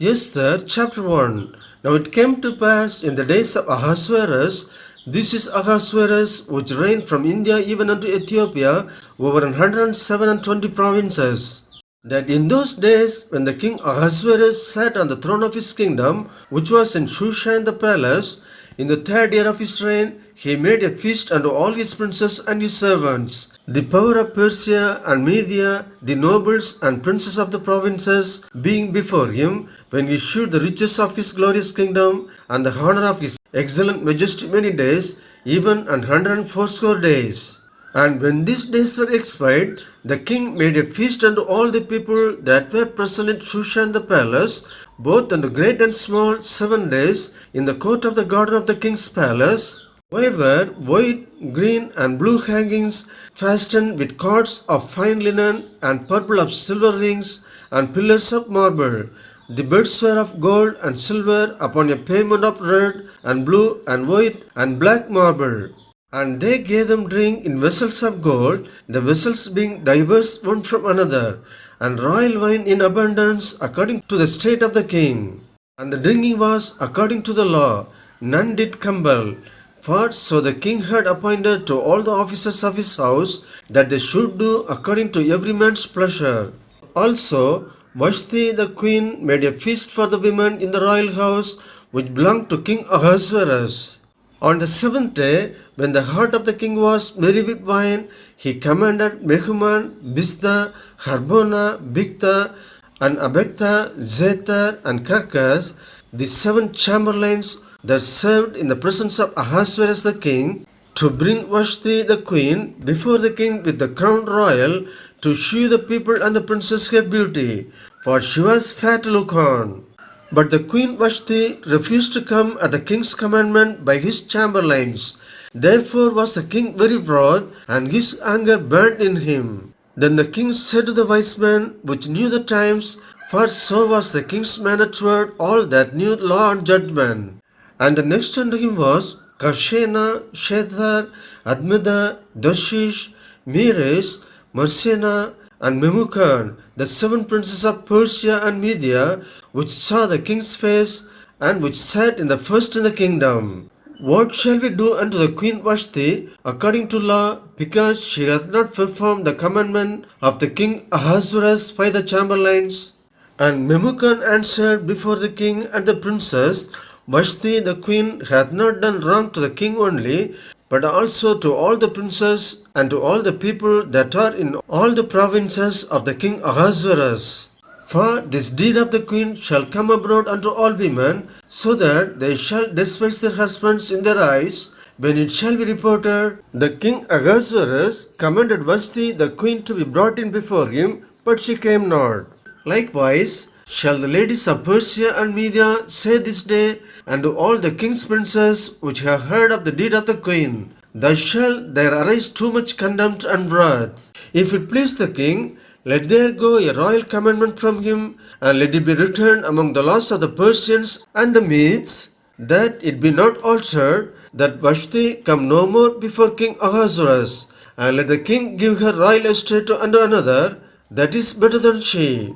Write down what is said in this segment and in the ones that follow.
Esther chapter 1. Now it came to pass in the days of Ahasuerus, this is Ahasuerus, which reigned from India even unto Ethiopia, over 127 provinces, that in those days when the king Ahasuerus sat on the throne of his kingdom, which was in Shushan the palace, in the third year of his reign, he made a feast unto all his princes and his servants. The power of Persia and Media, the nobles and princes of the provinces, being before him, when he shewed the riches of his glorious kingdom, and the honor of his excellent majesty many days, even 180 days. And when these days were expired, the king made a feast unto all the people that were present in Shushan the palace, both unto great and small, 7 days, in the court of the garden of the king's palace, where were white, green, and blue hangings, fastened with cords of fine linen, and purple of silver rings, and pillars of marble. The beds were of gold and silver upon a pavement of red, and blue, and white, and black marble. And they gave them drink in vessels of gold, the vessels being diverse one from another, and royal wine in abundance according to the state of the king. And the drinking was according to the law, none did compel. For so the king had appointed to all the officers of his house that they should do according to every man's pleasure. Also, Vashti the queen made a feast for the women in the royal house which belonged to King Ahasuerus. On the seventh day, when the heart of the king was merry with wine, he commanded Mehuman, Biztha, Harbona, Bigtha, and Abegtha, Zethar, and Carcas, the 7 chamberlains that served in the presence of Ahasuerus the king, to bring Vashti the queen before the king with the crown royal, to shew the people and the princess her beauty, for she was fair to look on. But the queen Vashti refused to come at the king's commandment by his chamberlains. Therefore was the king very wroth, and his anger burned in him. Then the king said to the wise men which knew the times, for so was the king's manner toward all that knew law and judgment. And the next unto him was Karshena, Shethar, Admeda, Doshish, Meres, Marsena, and Memucan, the 7 princes of Persia and Media, which saw the king's face, and which sat in the first in the kingdom. What shall we do unto the queen Vashti according to law, because she hath not performed the commandment of the king Ahasuerus by the chamberlains? And Memucan answered before the king and the princess, Vashti the queen hath not done wrong to the king only, but also to all the princes and to all the people that are in all the provinces of the king Ahasuerus. For this deed of the queen shall come abroad unto all women, so that they shall despise their husbands in their eyes, when it shall be reported, the king Ahasuerus commanded Vashti the queen to be brought in before him, but she came not. Likewise shall the ladies of Persia and Media say this day unto all the king's princes which have heard of the deed of the queen, thus shall there arise too much contempt and wrath. If it please the king, let there go a royal commandment from him, and let it be written among the laws of the Persians and the Medes, that it be not altered, that Vashti come no more before King Ahasuerus, and let the king give her royal estate unto another, that is better than she.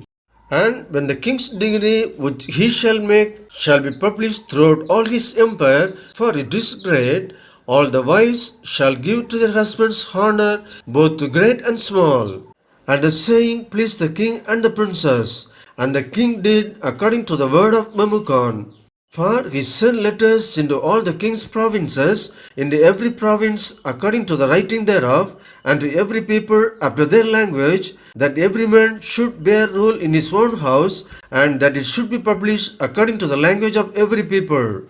And when the king's decree which he shall make shall be published throughout all his empire, for it is great, all the wives shall give to their husbands honor, both to great and small. And the saying pleased the king and the princess, and the king did according to the word of Memucan. For he sent letters into all the king's provinces, into every province according to the writing thereof, and to every people after their language, that every man should bear rule in his own house, and that it should be published according to the language of every people.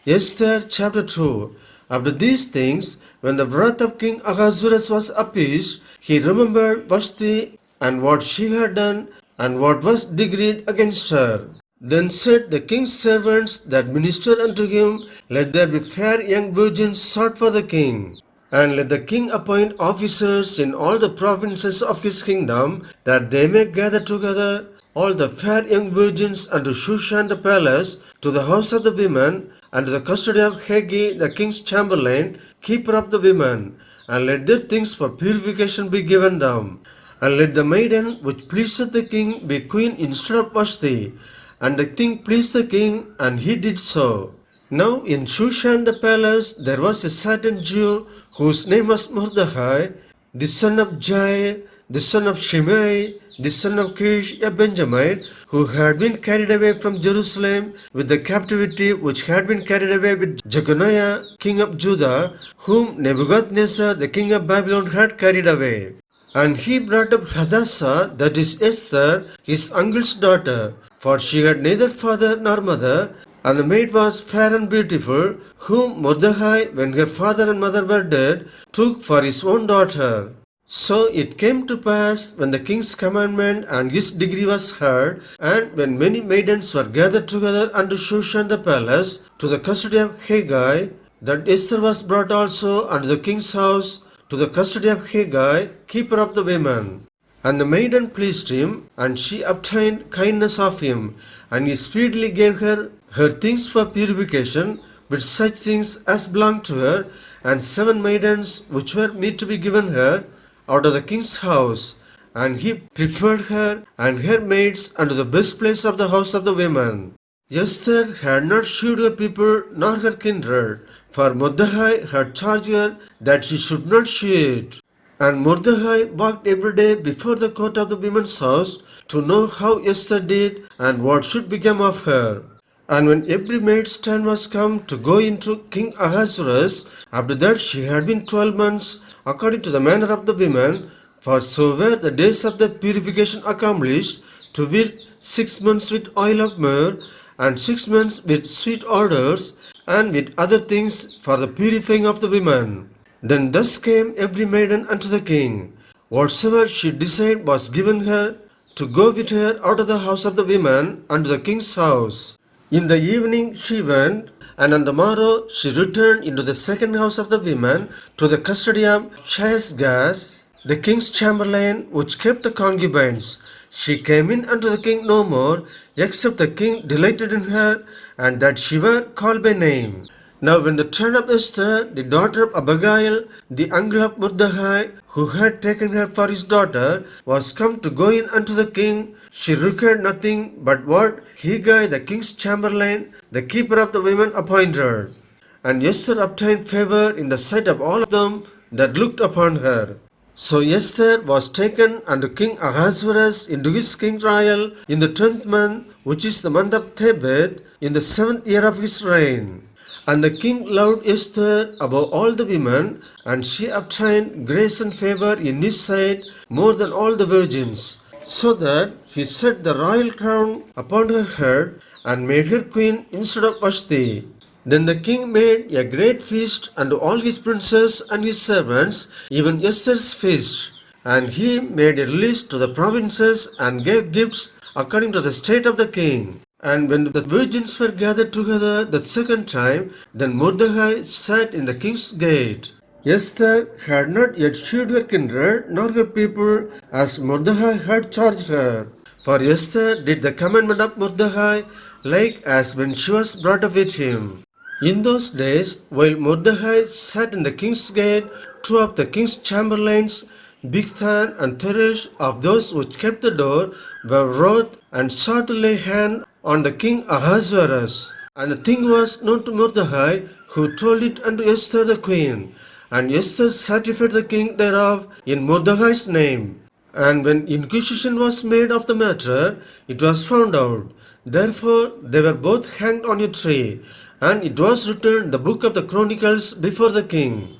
Esther chapter 2. After these things, when the wrath of King Ahasuerus was appeased, he remembered Vashti and what she had done, and what was decreed against her. Then said the king's servants that ministered unto him, let there be fair young virgins sought for the king. And let the king appoint officers in all the provinces of his kingdom, that they may gather together all the fair young virgins unto Shushan the palace, to the house of the women, and to the custody of Hagi the king's chamberlain, keeper of the women, and let their things for purification be given them. And let the maiden which pleaseth the king be queen instead of Vashti. And the thing pleased the king, and he did so. Now in Shushan the palace there was a certain Jew whose name was Mordecai, the son of Jair, the son of Shimei, the son of Kish, a Benjamite, who had been carried away from Jerusalem with the captivity which had been carried away with Jeconiah, king of Judah, whom Nebuchadnezzar, the king of Babylon, had carried away. And he brought up Hadassah, that is Esther, his uncle's daughter, for she had neither father nor mother, and the maid was fair and beautiful, whom Mordecai, when her father and mother were dead, took for his own daughter. So it came to pass, when the king's commandment and his decree was heard, and when many maidens were gathered together unto Shushan the palace, to the custody of Haggai, that Esther was brought also unto the king's house, to the custody of Haggai, keeper of the women. And the maiden pleased him, and she obtained kindness of him, and he speedily gave her things for purification, with such things as belonged to her, and 7 maidens which were meet to be given her out of the king's house. And he preferred her and her maids unto the best place of the house of the women. Esther had not shewed her people nor her kindred, for Mordecai had charged her that she should not shew it. And Mordecai walked every day before the court of the women's house to know how Esther did and what should become of her. And when every maid's turn was come to go into King Ahasuerus, after that she had been 12 months, according to the manner of the women, for so were the days of the purification accomplished, to wit 6 months with oil of myrrh, and 6 months with sweet odors, and with other things for the purifying of the women. Then thus came every maiden unto the king. Whatsoever she desired was given her, to go with her out of the house of the women unto the king's house. In the evening she went, and on the morrow she returned into the second house of the women, to the custody of Shaashgaz, the king's chamberlain, which kept the concubines. She came in unto the king no more, except the king delighted in her, and that she were called by name. Now when the turn of Esther, the daughter of Abigail, the uncle of Mordecai, who had taken her for his daughter, was come to go in unto the king, she required nothing but what Haggai the king's chamberlain, the keeper of the women, appointed. And Esther obtained favor in the sight of all of them that looked upon her. So Esther was taken unto King Ahasuerus into his king royal in the 10th month, which is the month of Tebeth, in the 7th year of his reign. And the king loved Esther above all the women, and she obtained grace and favor in his sight more than all the virgins, so that he set the royal crown upon her head, and made her queen instead of Vashti. Then the king made a great feast unto all his princes and his servants, even Esther's feast. And he made a release to the provinces, and gave gifts according to the state of the king. And when the virgins were gathered together the second time, then Mordecai sat in the king's gate. Esther had not yet shewed her kindred nor her people, as Mordecai had charged her. For Esther did the commandment of Mordecai, like as when she was brought up with him. In those days, while Mordecai sat in the king's gate, 2 of the king's chamberlains, Bigthan and Teresh, of those which kept the door, were wroth and sought to lay hand on the king Ahasuerus. And the thing was known to Mordecai, who told it unto Esther the queen. And Esther certified the king thereof in Mordecai's name. And when inquisition was made of the matter, it was found out. Therefore they were both hanged on a tree, and it was written in the book of the Chronicles before the king.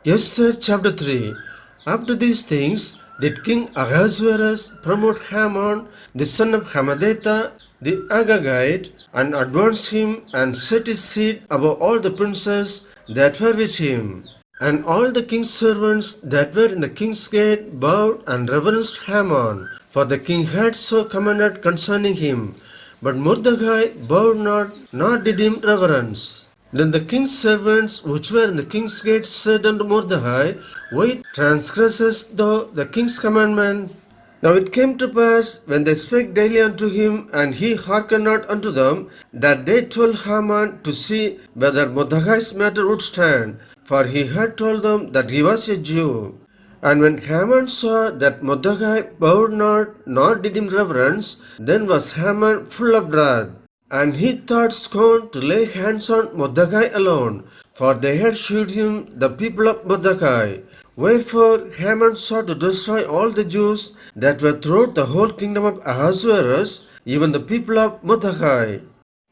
Esther chapter 3. After these things did King Ahasuerus promote Haman, the son of Hammedatha, the Agagite, and advance him, and set his seat above all the princes that were with him. And all the king's servants that were in the king's gate bowed and reverenced Haman, for the king had so commanded concerning him. But Mordecai bowed not, nor did him reverence. Then the king's servants which were in the king's gate said unto Mordecai, Why transgressest thou the king's commandment? Now it came to pass, when they spake daily unto him, and he hearkened not unto them, that they told Haman to see whether Mordecai's matter would stand, for he had told them that he was a Jew. And when Haman saw that Mordecai bowed not, nor did him reverence, then was Haman full of wrath. And he thought scorn to lay hands on Mordecai alone, for they had shewed him the people of Mordecai. Wherefore Haman sought to destroy all the Jews that were throughout the whole kingdom of Ahasuerus, even the people of Mordecai.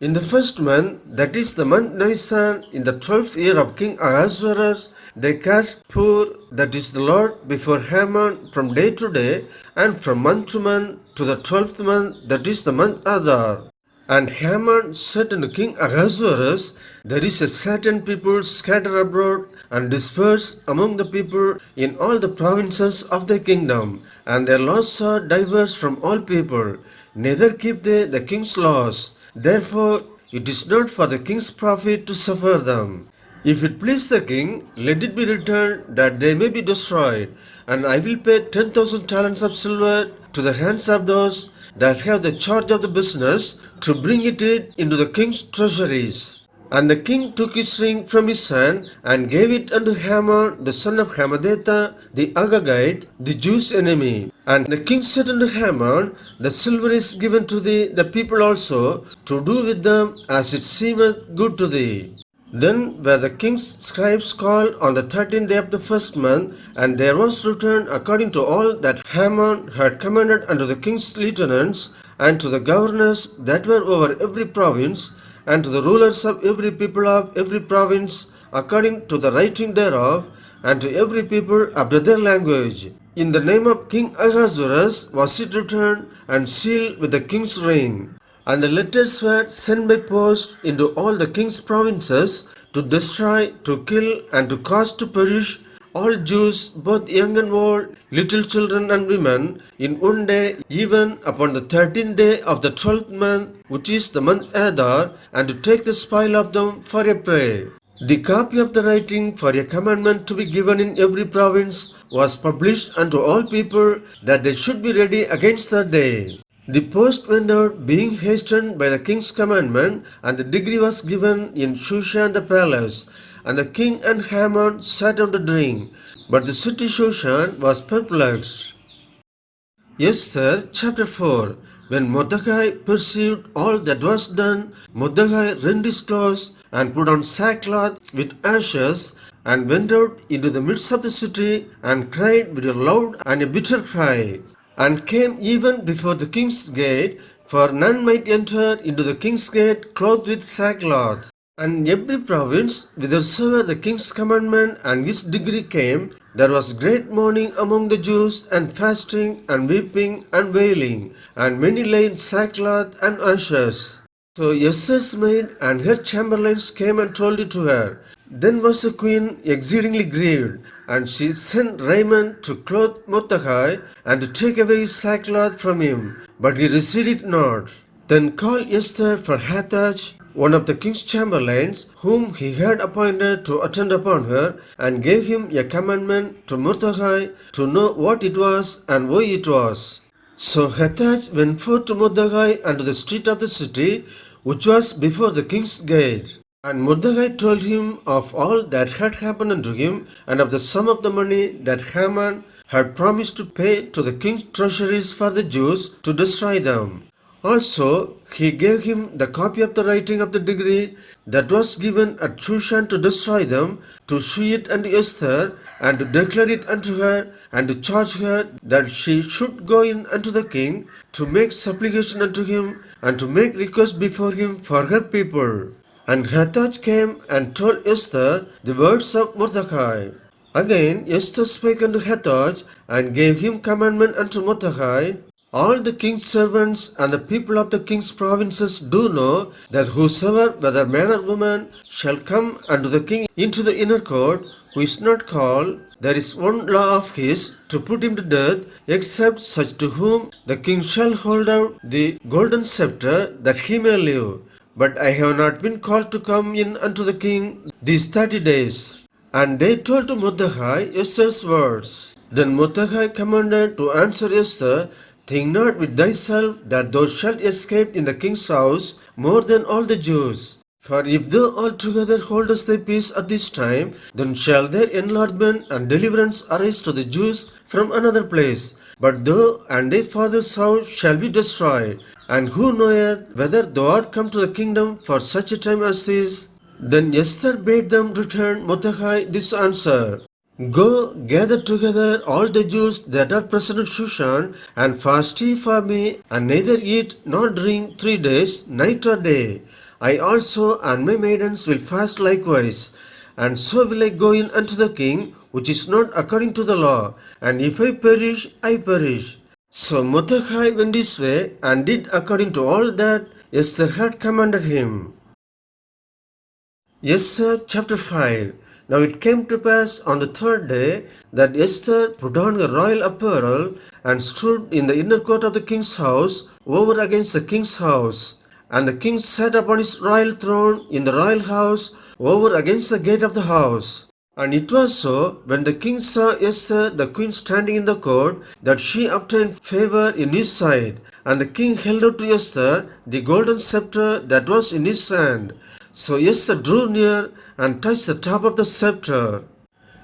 In the first month, that is the month Nisan, in the 12th year of King Ahasuerus, they cast Pur, that is the Lord, before Haman from day to day, and from month to month, to the 12th month, that is the month Adar. And Haman said unto King Ahasuerus, There is a certain people scattered abroad and dispersed among the people in all the provinces of the kingdom, and their laws are diverse from all people, neither keep they the king's laws. Therefore it is not for the king's profit to suffer them. If it please the king, let it be returned that they may be destroyed, and I will pay 10,000 talents of silver to the hands of those that have the charge of the business to bring it into the king's treasuries. And the king took his ring from his hand and gave it unto Haman the son of Hammedatha the Agagite, the Jews' enemy. And the king said unto Haman, The silver is given to thee, the people also, to do with them as it seemeth good to thee. Then were the king's scribes called on the 13th day of the first month, and there was written according to all that Haman had commanded unto the king's lieutenants, and to the governors that were over every province, and to the rulers of every people of every province, according to the writing thereof, and to every people after their language. In the name of King Ahasuerus was it written, and sealed with the king's ring. And the letters were sent by post into all the king's provinces to destroy, to kill, and to cause to perish all Jews, both young and old, little children and women, in one day, even upon the 13th day of the 12th month, which is the month Adar, and to take the spoil of them for a prey. The copy of the writing for a commandment to be given in every province was published unto all people, that they should be ready against that day. The post went out, being hastened by the king's commandment, and the decree was given in Shushan the palace. And the king and Haman sat down to drink, but the city Shushan was perplexed. Esther chapter 4. When Mordecai perceived all that was done, Mordecai rent his clothes and put on sackcloth with ashes, and went out into the midst of the city, and cried with a loud and a bitter cry, and came even before the king's gate, for none might enter into the king's gate clothed with sackcloth. And in every province, whithersoever the king's commandment and his decree came, there was great mourning among the Jews, and fasting, and weeping, and wailing, and many lay in sackcloth and ashes. So Esther's maid and her chamberlains came and told it to her. Then was the queen exceedingly grieved, and she sent raiment to clothe Mordecai, and to take away his sackcloth from him, but he received it not. Then called Esther for Hathach, one of the king's chamberlains, whom he had appointed to attend upon her, and gave him a commandment to Mordecai to know what it was and why it was. So Hathach went forth to Mordecai unto the street of the city, which was before the king's gate. And Mordecai told him of all that had happened unto him, and of the sum of the money that Haman had promised to pay to the king's treasuries for the Jews to destroy them. Also he gave him the copy of the writing of the decree that was given at Shushan to destroy them, to shew it unto Esther, and to declare it unto her, and to charge her that she should go in unto the king, to make supplication unto him, and to make request before him for her people. And Hathach came and told Esther the words of Mordecai. Again Esther spake unto Hathach, and gave him commandment unto Mordecai. All the king's servants and the people of the king's provinces do know that whosoever, whether man or woman, shall come unto the king into the inner court, who is not called, there is one law of his, to put him to death, except such to whom the king shall hold out the golden scepter, that he may live. But I have not been called to come in unto the king these 30 days. And they told to Mordecai Esther's words. Then Mordecai commanded to answer Esther, Think not with thyself that thou shalt escape in the king's house more than all the Jews. For if thou altogether holdest thy peace at this time, then shall their enlargement and deliverance arise to the Jews from another place. But thou and thy father's house shall be destroyed. And who knoweth whether thou art come to the kingdom for such a time as this? Then Esther bade them return Mordecai this answer. Go, gather together all the Jews that are present at Shushan, and fast ye for me, and neither eat nor drink 3 days, night or day. I also and my maidens will fast likewise. And so will I go in unto the king, which is not according to the law. And if I perish, I perish. So Mordecai went his way, and did according to all that Esther had commanded him. Esther chapter 5. Now it came to pass on the 3rd day that Esther put on her royal apparel and stood in the inner court of the king's house over against the king's house. And the king sat upon his royal throne in the royal house over against the gate of the house. And it was so, when the king saw Esther the queen standing in the court, that she obtained favor in his sight. And the king held out to Esther the golden scepter that was in his hand. So Esther drew near and touched the top of the scepter.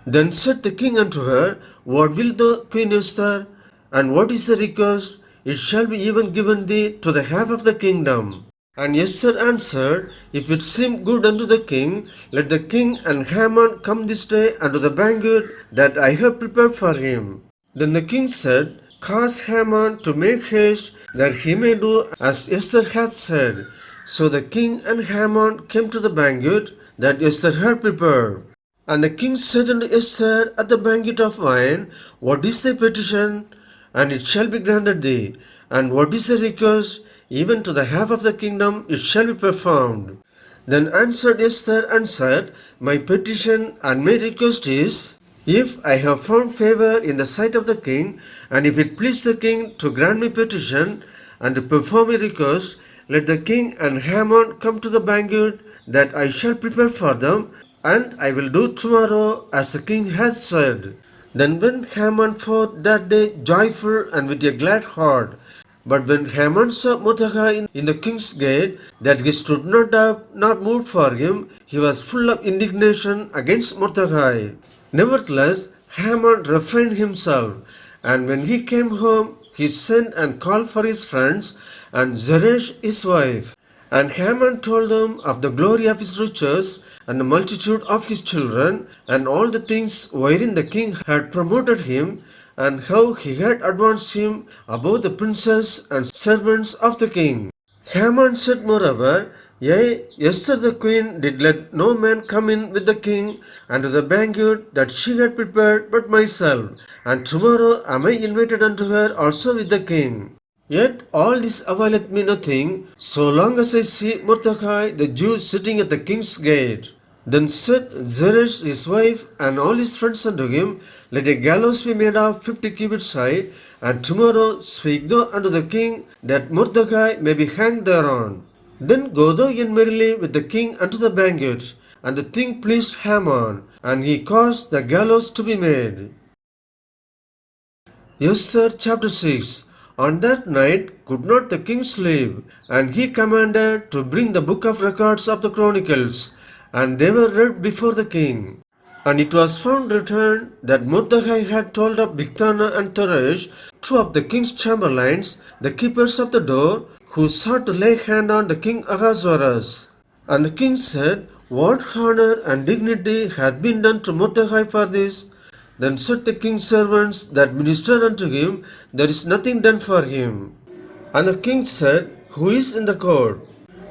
Then said the king unto her, What will thou, Queen Esther? And what is the request? It shall be even given thee to the half of the kingdom. And Esther answered, If it seem good unto the king, let the king and Haman come this day unto the banquet that I have prepared for him. Then the king said, Cause Haman to make haste, that he may do as Esther hath said. So the king and Haman came to the banquet that Esther had prepared. And the king said unto Esther at the banquet of wine, What is thy petition? And it shall be granted thee. And what is the request? Even to the half of the kingdom it shall be performed. Then answered Esther and said, My petition and my request is, if I have found favor in the sight of the king, and if it please the king to grant my petition and to perform my request, let the king and Haman come to the banquet that I shall prepare for them, and I will do tomorrow as the king hath said. Then went Haman forth that day joyful and with a glad heart. But when Haman saw Mordecai in the king's gate, that he stood not up, nor moved for him, he was full of indignation against Mordecai. Nevertheless, Haman refrained himself, and when he came home, he sent and called for his friends and Zeresh his wife. And Haman told them of the glory of his riches and the multitude of his children, and all the things wherein the king had promoted him, and how he had advanced him above the princes and servants of the king. Haman said moreover, Yea, Esther the queen did let no man come in with the king unto the banquet that she had prepared but myself, and tomorrow am I invited unto her also with the king. Yet all this availeth me nothing, so long as I see Mordecai the Jew sitting at the king's gate. Then said Zeresh his wife and all his friends unto him, Let a gallows be made of 50 cubits high, and tomorrow speak thou unto the king, that Mordecai may be hanged thereon. Then go thou in merrily with the king unto the banquet. And the thing pleased Haman, and he caused the gallows to be made. Esther chapter 6. On that night could not the king sleep, and he commanded to bring the book of records of the chronicles, and they were read before the king. And it was found written that Mordecai had told of Bigthana and Teresh, two of the king's chamberlains, the keepers of the door, who sought to lay hand on the king Ahasuerus. And the king said, What honor and dignity hath been done to Mordecai for this? Then said the king's servants that ministered unto him, There is nothing done for him. And the king said, Who is in the court?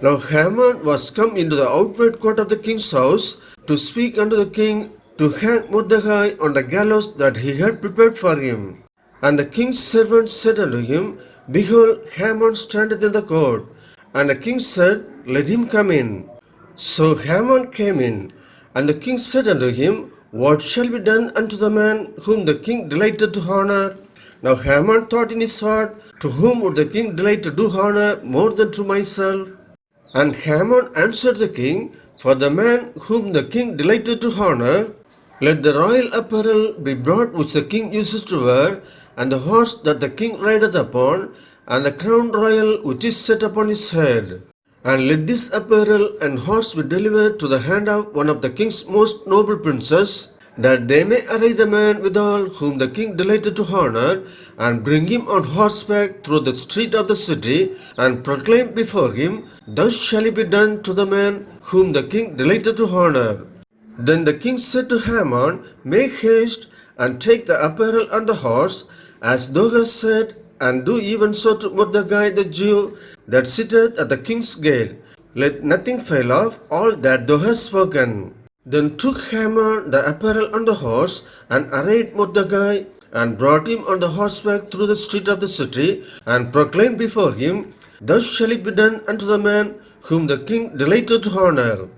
Now Haman was come into the outward court of the king's house to speak unto the king to hang Mordecai on the gallows that he had prepared for him. And the king's servants said unto him, Behold, Haman standeth in the court. And the king said, Let him come in. So Haman came in. And the king said unto him, What shall be done unto the man whom the king delighted to honor? Now Haman thought in his heart, To whom would the king delight to do honor more than to myself? And Haman answered the king, For the man whom the king delighted to honor, let the royal apparel be brought which the king uses to wear, and the horse that the king rideth upon, and the crown royal which is set upon his head. And let this apparel and horse be delivered to the hand of one of the king's most noble princes, that they may array the man withal whom the king delighted to honor, and bring him on horseback through the street of the city, and proclaim before him, Thus shall it be done to the man whom the king delighted to honor. Then the king said to Haman, Make haste, and take the apparel and the horse, as thou hast said, and do even so to Mordecai the Jew, that sitteth at the king's gate. Let nothing fail of all that thou hast spoken. Then took Haman the apparel and the horse, and arrayed Mordecai, and brought him on the horseback through the street of the city, and proclaimed before him, Thus shall it be done unto the man whom the king delighted to honor.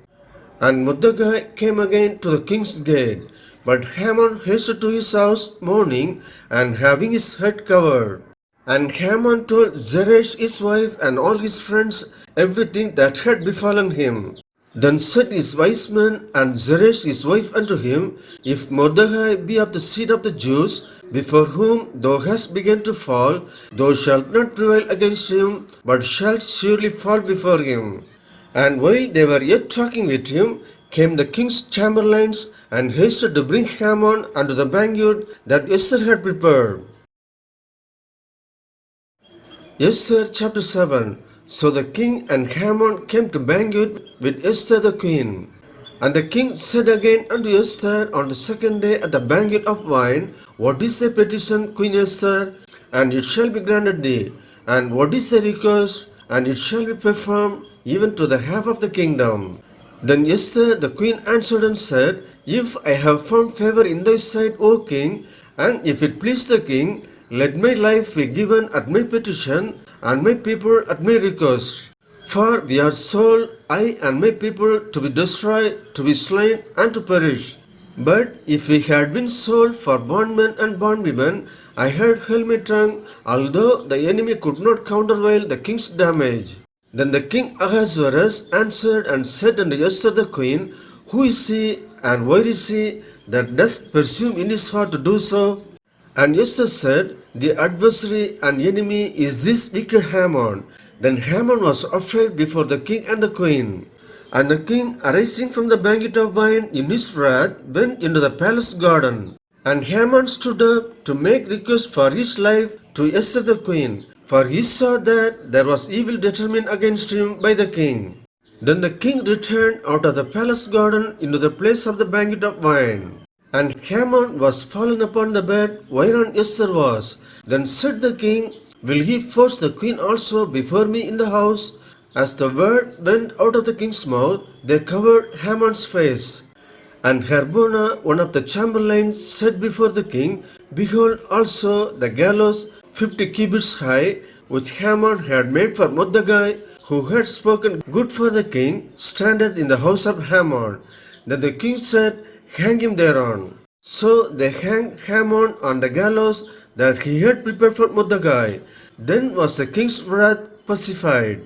And Mordecai came again to the king's gate. But Haman hasted to his house mourning, and having his head covered. And Haman told Zeresh his wife and all his friends everything that had befallen him. Then said his wise men and Zeresh his wife unto him, If Mordecai be of the seed of the Jews, before whom thou hast begun to fall, thou shalt not prevail against him, but shalt surely fall before him. And while they were yet talking with him, came the king's chamberlains, and hasted to bring Haman unto the banquet that Esther had prepared. Esther chapter 7. So the king and Haman came to banquet with Esther the queen. And the king said again unto Esther on the second day at the banquet of wine, What is thy petition, Queen Esther? And it shall be granted thee. And what is thy request? And it shall be performed even to the half of the kingdom. Then Esther the queen answered and said, If I have found favor in thy sight, O king, and if it please the king, let my life be given at my petition, and my people at my request. For we are sold, I and my people, to be destroyed, to be slain, and to perish. But if we had been sold for bondmen and bondwomen, I had held my tongue, although the enemy could not countervail the king's damage. Then the king Ahasuerus answered and said unto Esther the queen, Who is he, and where is he, that dost presume in his heart to do so? And Esther said, The adversary and enemy is this wicked Haman. Then Haman was afraid before the king and the queen. And the king, arising from the banquet of wine in his wrath, went into the palace garden. And Haman stood up to make request for his life to Esther the queen, for he saw that there was evil determined against him by the king. Then the king returned out of the palace garden into the place of the banquet of wine. And Haman was fallen upon the bed whereon Esther was. Then said the king, Will he force the queen also before me in the house? As the word went out of the king's mouth, they covered Haman's face. And Harbona, one of the chamberlains, said before the king, Behold also the gallows 50 cubits high, which Haman had made for Mordecai, who had spoken good for the king, standeth in the house of Haman. Then the king said, Hang him thereon. So they hanged Haman on the gallows that he had prepared for Mordecai. Then was the king's wrath pacified.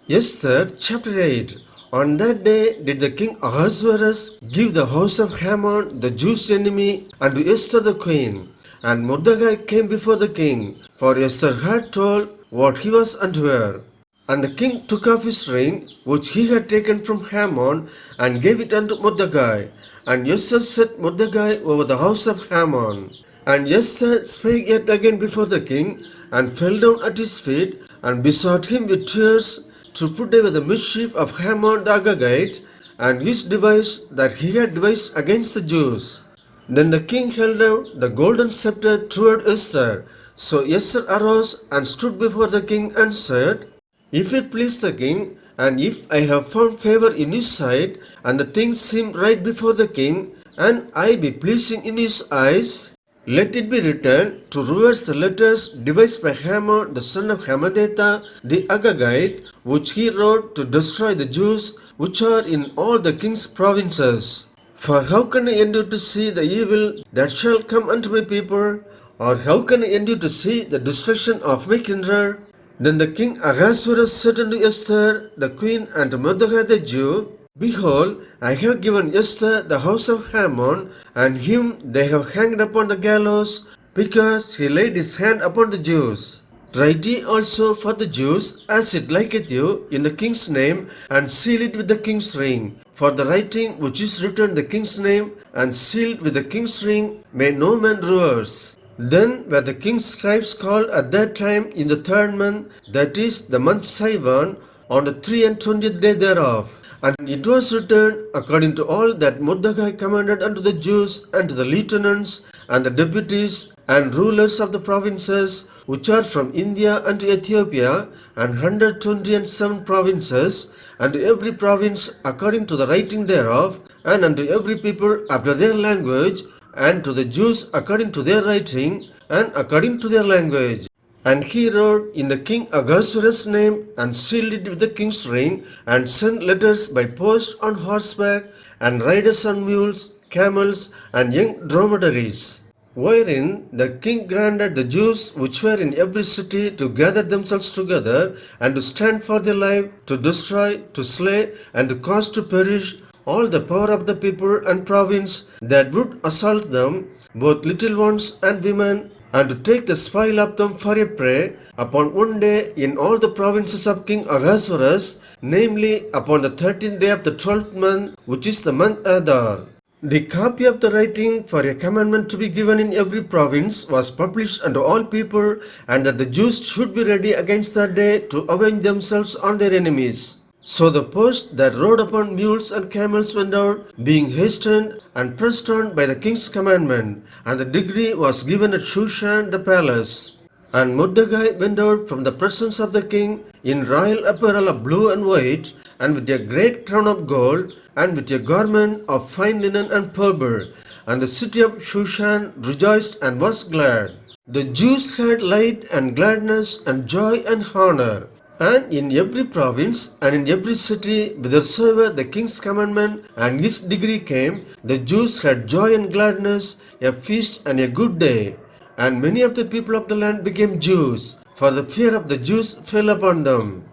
Esther chapter 8. On that day did the king Ahasuerus give the house of Haman, the Jews' enemy, unto Esther the queen. And Mordecai came before the king, for Esther had told what he was unto her. And the king took off his ring, which he had taken from Haman, and gave it unto Mordecai. And Esther set Mordecai over the house of Haman. And Esther spake yet again before the king, and fell down at his feet, and besought him with tears to put away the mischief of Haman the Agagite, and his device that he had devised against the Jews. Then the king held out the golden scepter toward Esther. So Esther arose and stood before the king and said, If it please the king, and if I have found favor in his sight, and the things seem right before the king, and I be pleasing in his eyes, let it be written to reverse the letters devised by Haman the son of Hammedatha the Agagite, which he wrote to destroy the Jews which are in all the king's provinces. For how can I endure to see the evil that shall come unto my people? Or how can I endure to see the destruction of my kindred? Then the king Ahasuerus said unto Esther the queen and to Mordecai the Jew, Behold, I have given Esther the house of Haman, and him they have hanged upon the gallows, because he laid his hand upon the Jews. Write ye also for the Jews, as it liketh you, in the king's name, and seal it with the king's ring. For the writing which is written in the king's name, and sealed with the king's ring, may no man reverse. Then were the king's scribes called at that time in the third month, that is, the month Sivan, on the 23rd day thereof. And it was written according to all that Mordecai commanded unto the Jews and to the lieutenants and the deputies and rulers of the provinces which are from India unto Ethiopia, and 127 provinces, and to every province according to the writing thereof, and unto every people after their language, and to the Jews according to their writing, and according to their language. And he wrote in the king Ahasuerus' name, and sealed it with the king's ring, and sent letters by post on horseback, and riders on mules, camels, and young dromedaries. Wherein the king granted the Jews which were in every city to gather themselves together, and to stand for their life, to destroy, to slay, and to cause to perish all the power of the people and province that would assault them, both little ones and women, and to take the spoil of them for a prey upon one day in all the provinces of King Ahasuerus, namely upon the 13th day of the 12th month, which is the month Adar. The copy of the writing for a commandment to be given in every province was published unto all people, and that the Jews should be ready against that day to avenge themselves on their enemies. So the post that rode upon mules and camels went out, being hastened and pressed on by the king's commandment, and the decree was given at Shushan the palace. And Mordecai went out from the presence of the king in royal apparel of blue and white, and with a great crown of gold, and with a garment of fine linen and purple. And the city of Shushan rejoiced and was glad. The Jews had light and gladness and joy and honor. And in every province and in every city, whithersoever the king's commandment and his decree came, the Jews had joy and gladness, a feast and a good day. And many of the people of the land became Jews, for the fear of the Jews fell upon them.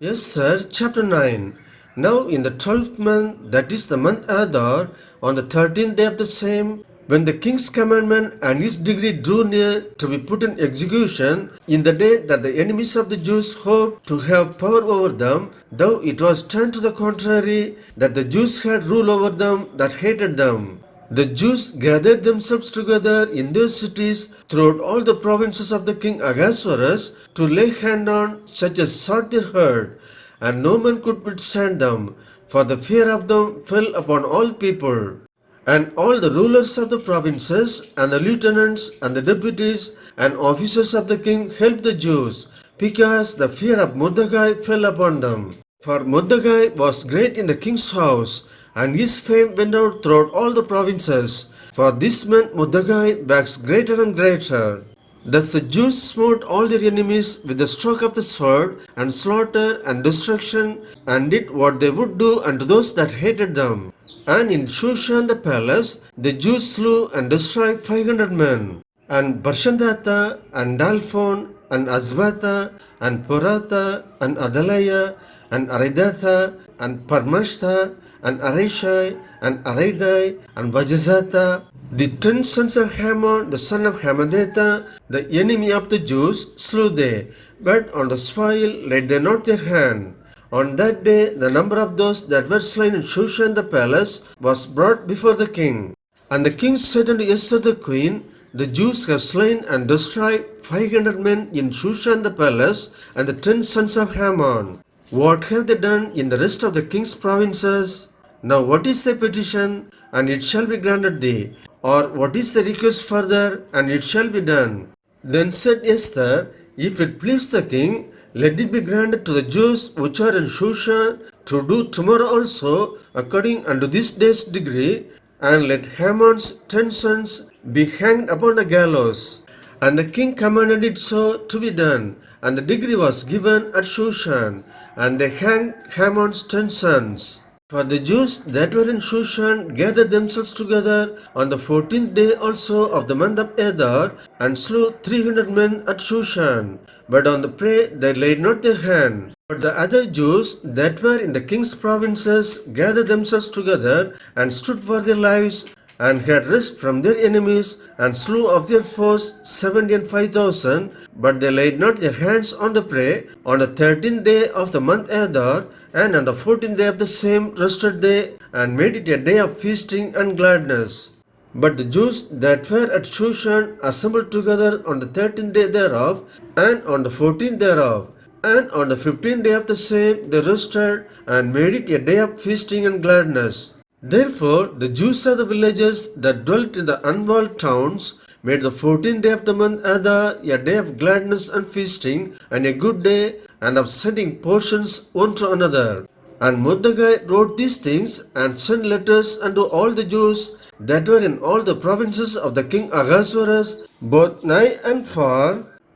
Esther chapter 9. Now in the 12th month, that is the month Adar, on the 13th day of the same, when the king's commandment and his decree drew near to be put in execution, in the day that the enemies of the Jews hoped to have power over them, though it was turned to the contrary, that the Jews had rule over them that hated them. The Jews gathered themselves together in their cities throughout all the provinces of the king Ahasuerus to lay hand on such as sought their hurt, and no man could withstand them, for the fear of them fell upon all people. And all the rulers of the provinces, and the lieutenants, and the deputies, and officers of the king helped the Jews, because the fear of Mordecai fell upon them. For Mordecai was great in the king's house, and his fame went out throughout all the provinces. For this meant Mordecai waxed greater and greater. Thus the Jews smote all their enemies with the stroke of the sword, and slaughter and destruction, and did what they would do unto those that hated them. And in Shushan the palace, the Jews slew and destroyed 500 men. And Barshandatha, and Dalphon, and Azvatha, and Poratha, and Adaliah, and Aridatha, and Parmashtha, and Arishai, and Aridai, and Vajazatha, the 10 sons of Hammon, the son of Hammedatha, the enemy of the Jews, slew they, but on the spoil laid they not their hand. On that day the number of those that were slain in Shushan the palace was brought before the king. And the king said unto Esther the queen, the Jews have slain and destroyed 500 men in Shushan the palace, and the 10 sons of Hammon. What have they done in the rest of the king's provinces? Now what is thy petition, and it shall be granted thee? Or what is the request further, and it shall be done? Then said Esther, if it please the king, let it be granted to the Jews which are in Shushan to do tomorrow also according unto this day's decree, and let Hammon's 10 sons be hanged upon the gallows. And the king commanded it so to be done, and the decree was given at Shushan, and they hanged Hammon's 10 sons. For the Jews that were in Shushan gathered themselves together on the 14th day also of the month of Adar, and slew 300 men at Shushan. But on the prey they laid not their hand. But the other Jews that were in the king's provinces gathered themselves together, and stood for their lives, and had rest from their enemies, and slew of their foes 70 and 5,000. But they laid not their hands on the prey. On the 13th day of the month Adar, and on the 14th day of the same rested they, and made it a day of feasting and gladness. But the Jews that were at Shushan assembled together on the 13th day thereof, and on the 14th thereof. And on the 15th day of the same they rested, and made it a day of feasting and gladness. Therefore the Jews of the villages that dwelt in the unwalled towns made the 14th day of the month Adar a day of gladness and feasting, and a good day, and of sending portions one to another. And Mordecai wrote these things, and sent letters unto all the Jews that were in all the provinces of the king Ahasuerus, both nigh and far,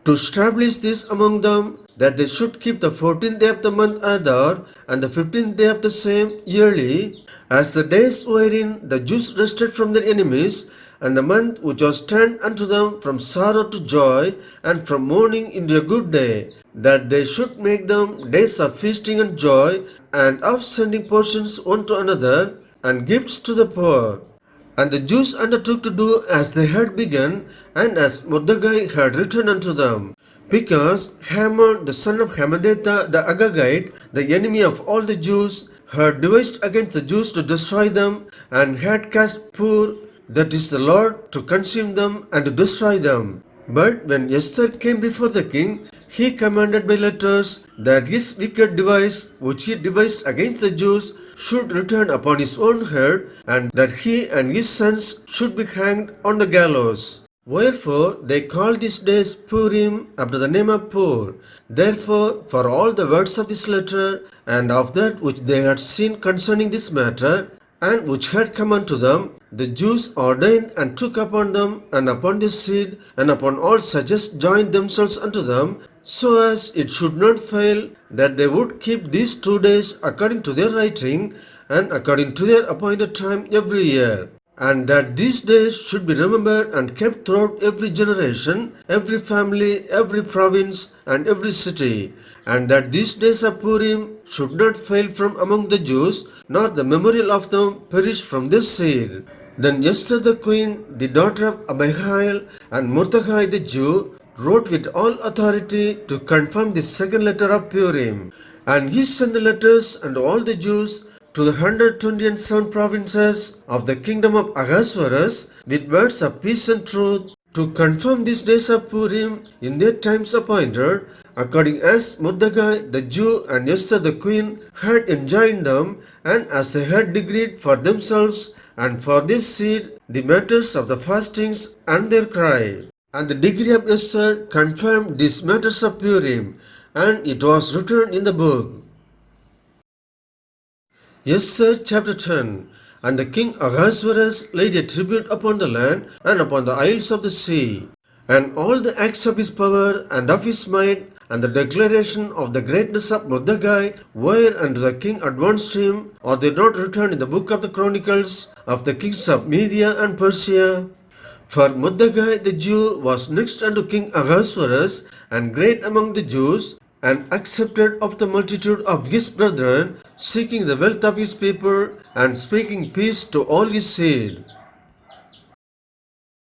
to establish this among them, that they should keep the 14th day of the month Adar, and the 15th day of the same yearly, as the days wherein the Jews rested from their enemies, and the month which was turned unto them from sorrow to joy, and from mourning into a good day, that they should make them days of feasting and joy, and of sending portions one to another, and gifts to the poor. And the Jews undertook to do as they had begun, and as Mordecai had written unto them, because Haman the son of Hammedatha the Agagite, the enemy of all the Jews, had devised against the Jews to destroy them, and had cast Pur, that is the Lord, to consume them and to destroy them. But when Esther came before the king, he commanded by letters that his wicked device, which he devised against the Jews, should return upon his own head, and that he and his sons should be hanged on the gallows. Wherefore they called these days Purim, after the name of Pur. Therefore, for all the words of this letter, and of that which they had seen concerning this matter, and which had come unto them, the Jews ordained and took upon them, and upon this seed, and upon all such as joined themselves unto them, so as it should not fail, that they would keep these 2 days according to their writing, and according to their appointed time every year. And that these days should be remembered and kept throughout every generation, every family, every province, and every city. And that these days of Purim should not fail from among the Jews, nor the memorial of them perish from this seed. Then Esther the queen, the daughter of Abihail, and Mordecai the Jew, wrote with all authority to confirm the second letter of Purim. And he sent the letters unto all the Jews to the 127 provinces of the kingdom of Ahasuerus, with words of peace and truth, to confirm these days of Purim in their times appointed, according as Mordecai the Jew and Esther the queen had enjoined them, and as they had decreed for themselves and for this seed the matters of the fastings and their cry. And the decree of Esther confirmed these matters of Purim, and it was written in the book. Esther chapter 10. And the king Ahasuerus laid a tribute upon the land and upon the isles of the sea. And all the acts of his power and of his might, and the declaration of the greatness of Mordecai, were unto the king advanced him, or they not written in the book of the chronicles of the kings of Media and Persia. For Mordecai the Jew was next unto King Ahasuerus, and great among the Jews, and accepted of the multitude of his brethren, seeking the wealth of his people, and speaking peace to all his seed.